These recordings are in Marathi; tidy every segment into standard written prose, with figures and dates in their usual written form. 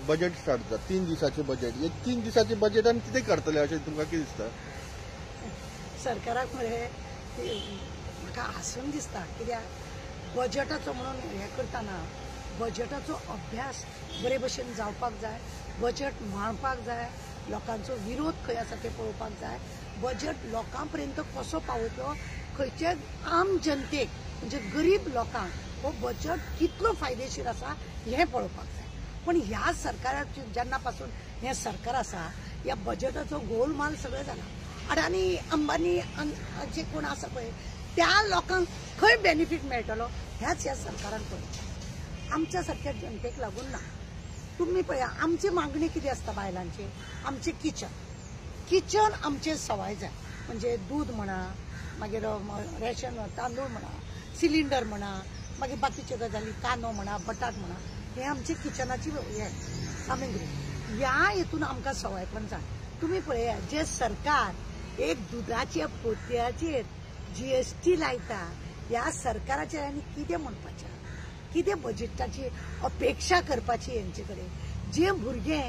बजेट स्टार्ट जाता 3 दिसाचे बजेट. हे 3 दिसाचे बजेटान कितें करतले अशें तुमकां कितें दिसता? सरकाराक मरे म्हाका हांसून दिसता. कित्याक बजेटाचो म्हणून हें करतना बजेटाचो अभ्यास बरे भशेन जावपाक जाय. बजेट मांडपाक जाय. लोकांचो विरोध खंय आसा ते पळोवपाक जाय. बजेट लोकां पर्यंत कसो पावयतलो, खंयचे आम जनतेक म्हणजे गरीब लोकांक हो बजेट कितलो फायदेशीर आसा हें पळोवपाक जाय. पण ह्या सरकाराचे जेन्ना पासून हें सरकार आसा ह्या बजेटाचो गोलमाल सगळें जाला. अडानी अंबानी जे कोण आसा पळय त्या लोकांक खंय बेनिफीट मेळटलो ह्याच ह्या सरकारान पळयता. आमच्या सारक्या जनतेक लागून ना. तुम्ही पळया आमची मागणी कितें आसता बायलांची, आमचे किचन आमचे सवाय जाय. म्हणजे दूध म्हणा, मागीर रेशन तांदूळ म्हणा, सिलिंडर म्हणा, मागीर बाकीच्यो गजाली कांदो म्हणा, बटाट म्हणा, हे आमचे किचनाची हे सामुग्री. ह्या हेतून आमकां सवायपण जाय. तुम्ही पळया जे सरकार एक दुधाच्या पोतयाचेर GST लायता, ह्या सरकाराचेर आनी कितें म्हणपाचें, कितें बजेटाची अपेक्षा करपाची हेंचे कडेन. जे भुरगे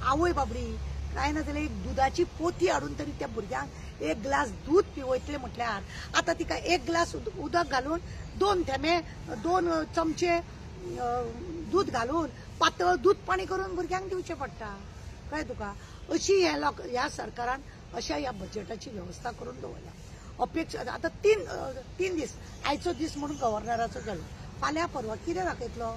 आवय बाबडी काय ना जाल्यार एक दुधाची पोती हाडून तरी त्या भुरग्यांक एक ग्लास दूध पिवयतले म्हटल्यार आतां तिका एक ग्लास उदक घालून 2 चमचे दूध घालून पातळ दूध पाणी करून भुरग्यांक दिवचें पडटा. कळ्ळें तुका? अशी ह्या सरकारान अशा ह्या बजेटाची व्यवस्था करून दवरल्या. अपेक्षा आता 3 दीस आयचो दीस म्हणून गव्हर्नराचो गेलो. फाल्यां परवा कितें दाखयतलो?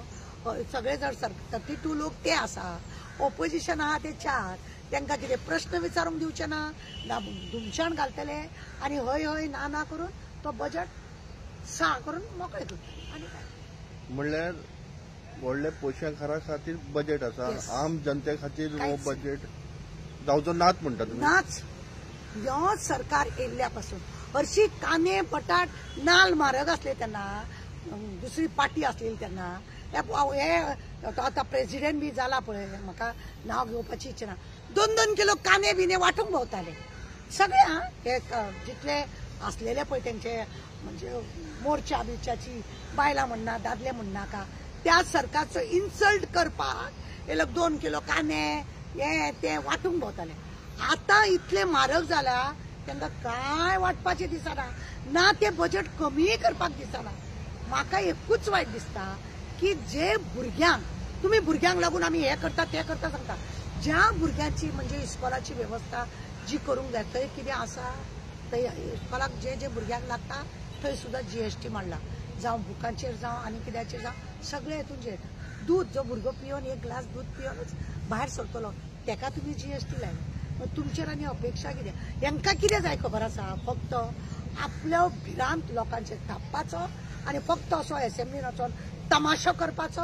सगळे जर 32 लोक ते आसा, ऑपोजिशन आहा ते 4, तांकां कितें प्रश्न विचारूंक दिवचे ना, धुमशाण घालतले आनी हय हय ना ना करून तो बजेट सा करून मोकळे करतले. आनी काय म्हणल्यार व्हडले पोशाखारा खातीर बजेट आसा, आम जनते खातीर हो बजेट जावचो नाच म्हणटा तुमी? नाच. ह्यो सरकार येयल्ल्या पासून हरशी कांदे बटाट नाल म्हारग आसले तेन्ना, दुसरी पार्टी आसलेली तेन्ना हे आता प्रेसिडेंट बी जाला पळय, म्हाका नांव घेवपाची इच्छा ना, 2-2 किलो कांदे बिने वांटूंक भोंवताले सगळे. हे जितले आसलेले पळय तेंचे म्हणजे मोर्चा बिर्चाची बायलां म्हणना दादले म्हणनाका, त्या सरकारचो इन्सल्ट करपाक हे लोक 2 किलो कांदे हे ते वांटूंक भोंवताले. आता इतले म्हारग जाला तांकां काय वाटपाचे दिसना ना, ते बजेट कमी करपाक दिसना. म्हाका एकूच वायट दिसता की जे भुरग्यांक तुम्ही भुरग्यांक लागून आमी हे करता ते करता सांगता, ज्या भुरग्यांची म्हणजे इस्कॉलाची व्यवस्था जी करूंक जाय थंय कितें आसा, थंय इस्कॉलाक जे भुरग्यांक लागता थंय सुद्धा GST मांडला. जावं बुकांचेर जावं आनी कित्याचेर जावं सगळे हेतून जे येता. दूध जो भुरगो पिवन एक ग्लास दूध पिवनच भायर सरतलो तेका तुम्ही GST लायला. तुमचेर आनी अपेक्षा कितें? हांकां कितें जाय खबर आसा? फक्त आपल्या भिरांत लोकांचेर थापपाचो आनी फक्त असो असेंब्लीन वचोन तमाशो करपाचो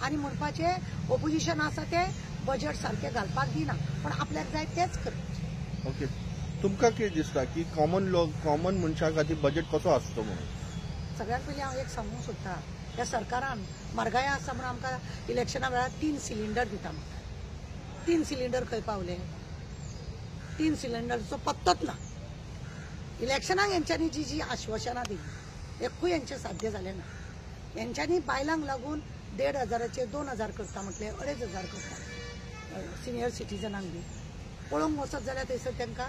आनी म्हणपाचे ऑपोजिशन आसा ते बजेट सारके घालपाक दिना, पण आपल्याक जाय तेच करपाचें. ओके. तुमकां कितें दिसता की कॉमन मनशा खातीर बजेट कसो आसचो म्हणून? सगळ्यात पयलीं हांव एक सांगूंक सोदतां, ह्या सरकारान म्हारगाय आसा म्हणून आमकां इलेक्शना वेळार 3 सिलिंडर दिता म्हणटा. 3 सिलिंडर खंय पावले? 3 सिलिंडरचो पत्तोच ना. इलेक्शनाक हेंच्यांनी जी आश्वासनां दिली एकूय हेंचे साध्य जालें ना. हेंच्यांनी बायलांक लागून 1,500 2,000 करता म्हटले, 2,500 करता सिनियर सिटीजनांक बी. पळोवंक वचत जाल्यार थंयसर तांकां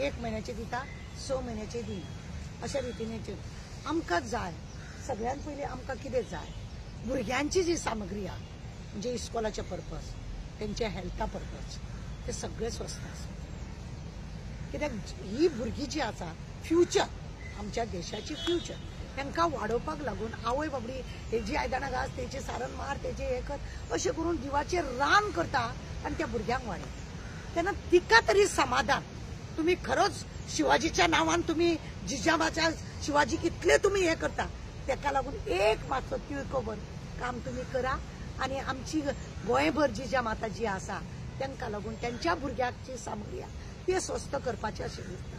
1 म्हयन्याचे दिता, 6 म्हयन्याचे दिना. अशा रितीन आमकां जाय सगळ्यात पयलीं आमकां कितें जाय? भुरग्यांची जी सामग्री आहा म्हणजे इस्कॉलाचे पर्पज, तेंचे हेल्था पर्पज ते सगळे स्वस्त आसा. कित्याक ही भुरगीं जी आसा फ्युचर आमच्या देशाची फ्युचर तांकां वाडोवपाक लागून आवय बाबडी हेजी आयदनां घास, तेजी सारण मार, तेजे हे कर अशें करून जिवाचेर रान करता आनी त्या भुरग्यांक वाडयता. तेन्ना तिका तरी समाधान. तुम्ही खरोच शिवाजीच्या नांवान तुम्ही जिजाबाच्या शिवाजी कितले तुम्ही हे करता तेका लागून एक मातसो तिळकोभर काम तुम्ही करा आनी आमची गोंयभर जिजामाता जी आसा तांकां लागून त्यांच्या भुरग्याची सामग्री ती स्वस्त करपाचें अशें दिसता.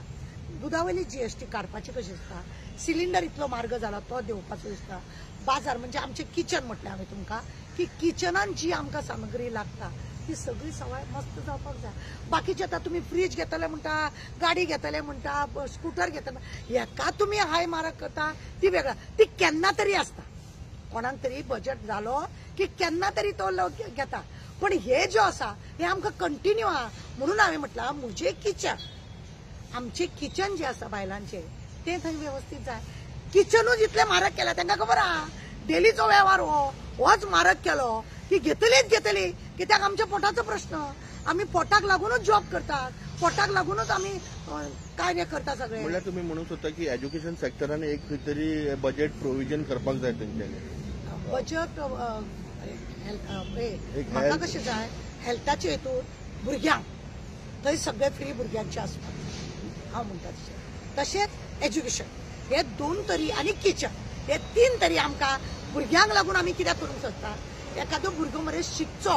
दुधावयली GST काडपाची कशी दिसता. सिलिंडर इतलो म्हारग जाला तो देवपाचो दिसता. बाजार म्हणजे आमचे किचन म्हटलें हांवें तुमकां की किचनान जी आमकां सामग्री लागता ती सगळी सवाय मस्त जावपाक जाय. बाकीचे आतां तुमी फ्रीज घेतले म्हणटा, गाडी घेतले म्हणटा, स्कूटर घेतले, हेका तुमी हाय म्हारग करता ती वेगळा. ती केन्ना तरी आसता, कोणाक तरी बजेट जालो की केन्ना तरी तो घेता. पण हे जो आसा हे आमकां कंटिन्यू आहा म्हणून हांवें म्हटलां म्हजें किचन आमचे किचन जे आसा बायलांचे ते थंय व्यवस्थीत जाय. किचनूच इतले म्हारग केला तांकां खबर आहा डेलीचो वेव्हार होच म्हारग केलो की घेतली कित्याक आमच्या पोटाचो प्रश्न. आमी पोटाक लागूनच जॉब करतात, पोटाक लागूनच आमी कार्य करता सगळे. म्हणल्यार तुम्ही म्हणूंक सोदता की एज्युकेशन सेक्टरान एक खंय तरी बजेट प्रोविजन करपाक जाय तेंच्यांनी. बजेट म्हाका कशें जाय हेल्थाचे हेतून भुरग्यांक थंय सगळे फ्री भुरग्यांचे आसपाक हांव म्हणटा तशेंच एज्युकेशन हे 2 तरी आनी किचन हे 3 तरी आमकां भुरग्यांक लागून आमी कित्याक करूंक सोदता. एखादो भुरगो मरे शिकचो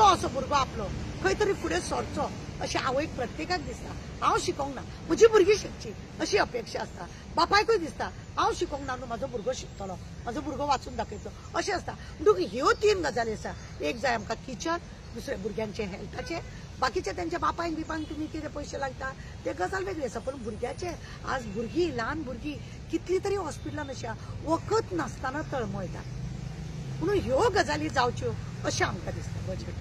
असो भुरगो आपलो खंय तरी फुडें सरचो अशें आवयक प्रत्येकाक दिसता. हांव शिकोंक ना म्हजी भुरगीं शिकची अशी अपेक्षा आसता. बापायकूय दिसता हांव शिकोंक ना न्हू म्हाजो भुरगो शिकतलो, म्हाजो भुरगो वाचून दाखयचो अशें आसता. म्हणटून ह्यो 3 गजाली आसा. एक जाय आमकां किचन, दुसरे भुरग्यांचे हेल्थाचे, बाकीचे त्यांच्या बापायक बिपांक तुम्ही कितें पयशे लागता ते गजाल वेगळी आसा. पण भुरग्याचे आज भुरगीं ल्हान भुरगीं कितली तरी हॉस्पिटलान अशा वखद नासतना तळमळटा. म्हणून ह्यो गजाली जावच्यो अशें आमकां दिसता बजेट.